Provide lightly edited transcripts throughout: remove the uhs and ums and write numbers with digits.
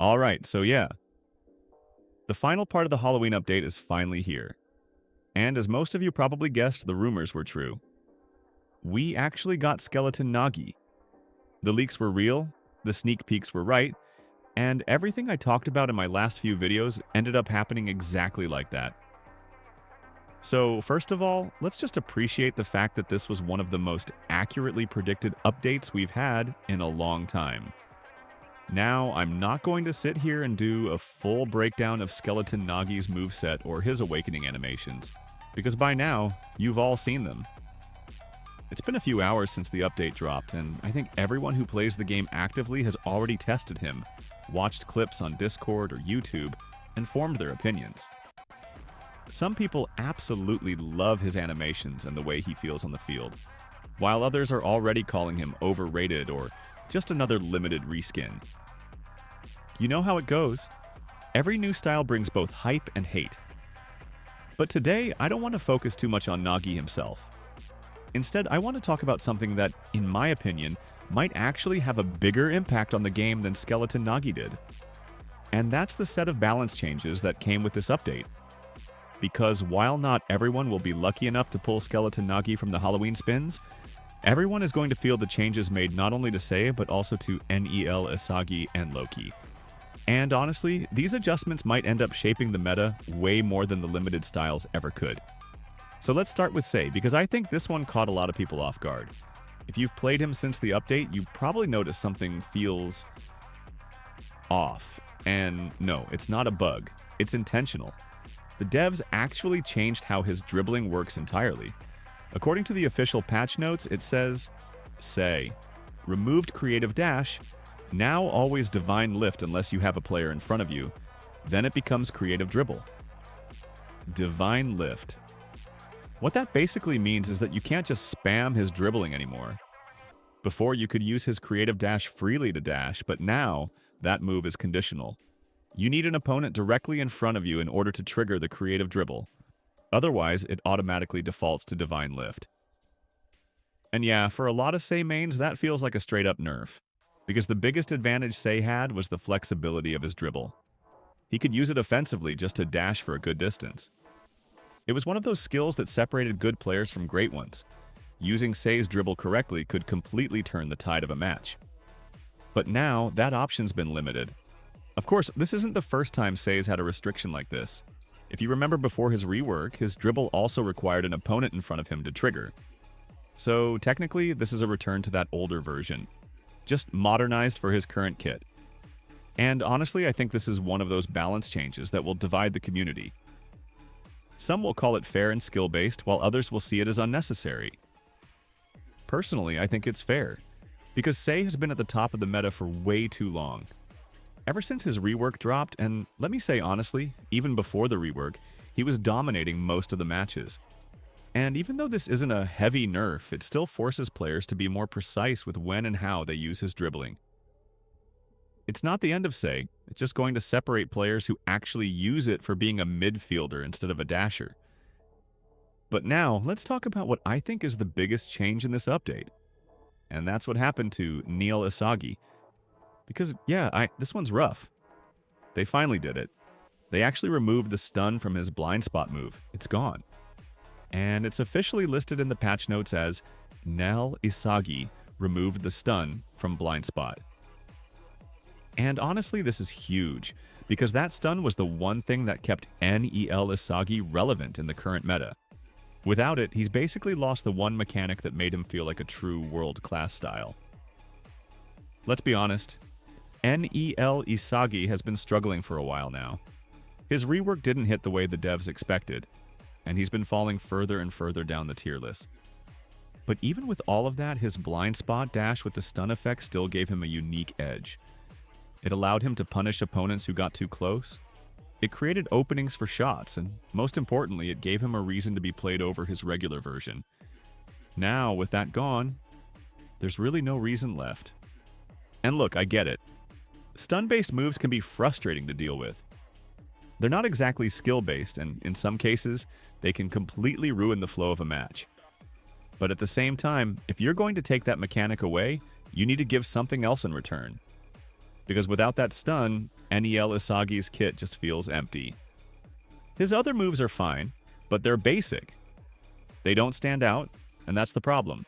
Alright, so yeah, the final part of the Halloween update is finally here. And as most of you probably guessed, the rumors were true. We actually got Skeleton Nagi. The leaks were real, the sneak peeks were right, and everything I talked about in my last few videos ended up happening exactly like that. So first of all, let's just appreciate the fact that this was one of the most accurately predicted updates we've had in a long time. Now, I'm not going to sit here and do a full breakdown of Skeleton Nagi's moveset or his awakening animations, because by now, you've all seen them. It's been a few hours since the update dropped, and I think everyone who plays the game actively has already tested him, watched clips on Discord or YouTube, and formed their opinions. Some people absolutely love his animations and the way he feels on the field, while others are already calling him overrated or just another limited reskin. You know how it goes. Every new style brings both hype and hate. But today, I don't want to focus too much on Nagi himself. Instead, I want to talk about something that, in my opinion, might actually have a bigger impact on the game than Skeleton Nagi did. And that's the set of balance changes that came with this update. Because while not everyone will be lucky enough to pull Skeleton Nagi from the Halloween spins, everyone is going to feel the changes made not only to SAE, but also to NEL Asagi and Loki. And honestly, these adjustments might end up shaping the meta way more than the limited styles ever could. So let's start with SAE, because I think this one caught a lot of people off guard. If you've played him since the update, you probably noticed something feels off. And no, it's not a bug. It's intentional. The devs actually changed how his dribbling works entirely. According to the official patch notes, it says, SAE, removed creative dash, now always divine lift unless you have a player in front of you, then it becomes creative dribble. Divine lift. What that basically means is that you can't just spam his dribbling anymore. Before, you could use his creative dash freely to dash, but now that move is conditional. You need an opponent directly in front of you in order to trigger the creative dribble. Otherwise, it automatically defaults to divine lift. And yeah, for a lot of SAE mains, that feels like a straight-up nerf, because the biggest advantage SAE had was the flexibility of his dribble. He could use it offensively just to dash for a good distance. It was one of those skills that separated good players from great ones. Using SAE's dribble correctly could completely turn the tide of a match. But now, that option's been limited. Of course, this isn't the first time SAE'S had a restriction like this. If you remember before his rework, his dribble also required an opponent in front of him to trigger. So technically, this is a return to that older version, just modernized for his current kit. And honestly, I think this is one of those balance changes that will divide the community. Some will call it fair and skill-based, while others will see it as unnecessary. Personally, I think it's fair, because SAE has been at the top of the meta for way too long. Ever since his rework dropped, and let me say honestly, even before the rework, he was dominating most of the matches. And even though this isn't a heavy nerf, it still forces players to be more precise with when and how they use his dribbling. It's not the end of SAE, it's just going to separate players who actually use it for being a midfielder instead of a dasher. But now, let's talk about what I think is the biggest change in this update. And that's what happened to NEL Isagi. Because, yeah, this one's rough. They finally did it. They actually removed the stun from his blind spot move. It's gone. And it's officially listed in the patch notes as NEL Isagi removed the stun from blind spot. And honestly, this is huge, because that stun was the one thing that kept NEL Asagi relevant in the current meta. Without it, he's basically lost the one mechanic that made him feel like a true world-class style. Let's be honest, NEL Isagi has been struggling for a while now. His rework didn't hit the way the devs expected, and he's been falling further and further down the tier list. But even with all of that, his blind spot dash with the stun effect still gave him a unique edge. It allowed him to punish opponents who got too close. It created openings for shots, and most importantly, it gave him a reason to be played over his regular version. Now, with that gone, there's really no reason left. And look, I get it. Stun-based moves can be frustrating to deal with. They're not exactly skill-based, and in some cases, they can completely ruin the flow of a match. But at the same time, if you're going to take that mechanic away, you need to give something else in return. because without that stun, NEL Isagi's kit just feels empty. His other moves are fine, but they're basic. They don't stand out, and that's the problem.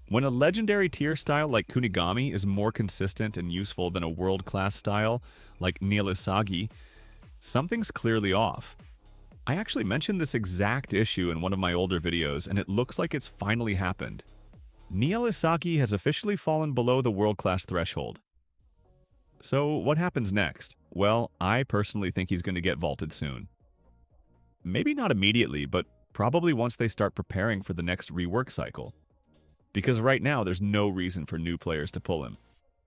When a legendary tier style like Kunigami is more consistent and useful than a world-class style like NEL Asagi, something's clearly off. I actually mentioned this exact issue in one of my older videos, and it looks like it's finally happened. NEL Isagi has officially fallen below the world-class threshold. So what happens next? Well, I personally think he's going to get vaulted soon. Maybe not immediately, but probably once they start preparing for the next rework cycle. Because right now, there's no reason for new players to pull him.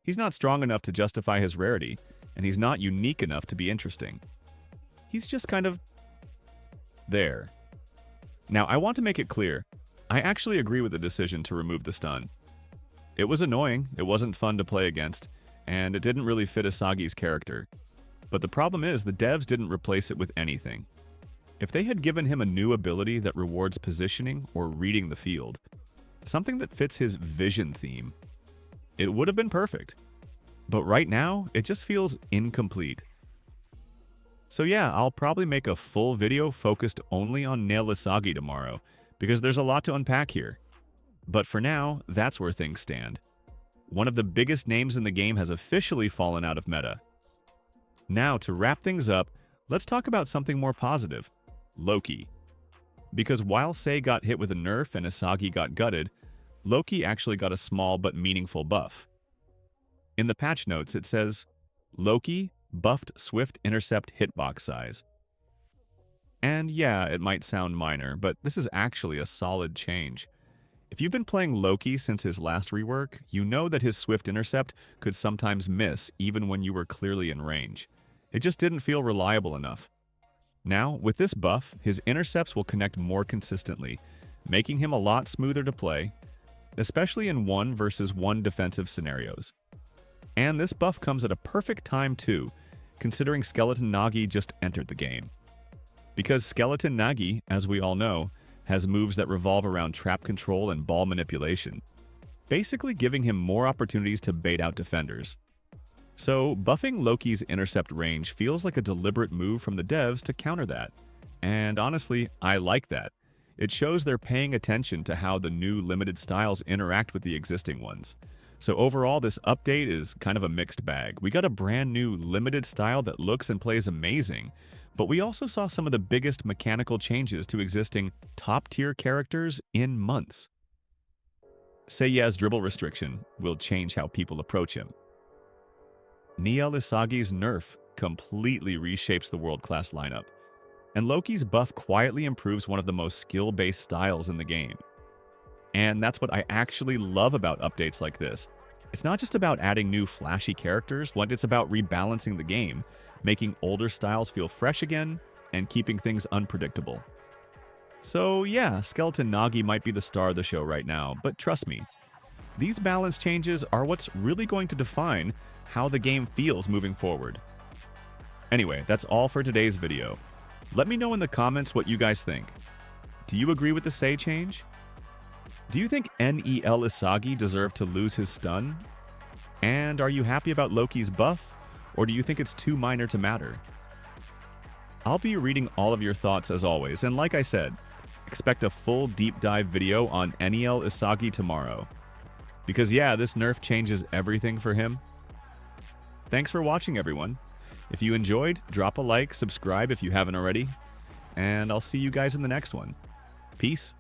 He's not strong enough to justify his rarity, and he's not unique enough to be interesting. He's just kind of there. Now, I want to make it clear, I actually agree with the decision to remove the stun. It was annoying, it wasn't fun to play against, and it didn't really fit Asagi's character. But the problem is, the devs didn't replace it with anything. If they had given him a new ability that rewards positioning or reading the field, something that fits his vision theme, it would have been perfect. But right now, it just feels incomplete. So yeah, I'll probably make a full video focused only on NEL Asagi tomorrow, because there's a lot to unpack here. But for now, that's where things stand. One of the biggest names in the game has officially fallen out of meta. Now, to wrap things up, let's talk about something more positive. Loki. Because while SAE got hit with a nerf and Asagi got gutted, Loki actually got a small but meaningful buff. In the patch notes, it says, Loki buffed swift intercept hitbox size. And yeah, it might sound minor, but this is actually a solid change. If you've been playing Loki since his last rework, you know that his swift intercept could sometimes miss even when you were clearly in range. It just didn't feel reliable enough. Now, with this buff, his intercepts will connect more consistently, making him a lot smoother to play, especially in 1-versus-1 defensive scenarios. And this buff comes at a perfect time too, considering Skeleton Nagi just entered the game. Because Skeleton Nagi, as we all know, has moves that revolve around trap control and ball manipulation, basically giving him more opportunities to bait out defenders. So, buffing Loki's intercept range feels like a deliberate move from the devs to counter that. And honestly, I like that. It shows they're paying attention to how the new limited styles interact with the existing ones. So overall, this update is kind of a mixed bag. We got a brand new limited style that looks and plays amazing, but we also saw some of the biggest mechanical changes to existing top-tier characters in months. SAE'S dribble restriction will change how people approach him. NEL Isagi's nerf completely reshapes the world-class lineup, and Loki's buff quietly improves one of the most skill-based styles in the game. And that's what I actually love about updates like this. It's not just about adding new flashy characters, it's about rebalancing the game, making older styles feel fresh again, and keeping things unpredictable. So yeah, Skeleton Nagi might be the star of the show right now, but trust me, these balance changes are what's really going to define how the game feels moving forward. Anyway, that's all for today's video. Let me know in the comments what you guys think. Do you agree with the SAE change? Do you think NEL Asagi deserved to lose his stun? And are you happy about Loki's buff, or do you think it's too minor to matter? I'll be reading all of your thoughts as always, and like I said, expect a full deep dive video on NEL Asagi tomorrow. Because yeah, this nerf changes everything for him. Thanks for watching, everyone. If you enjoyed, drop a like, subscribe if you haven't already, and I'll see you guys in the next one. Peace.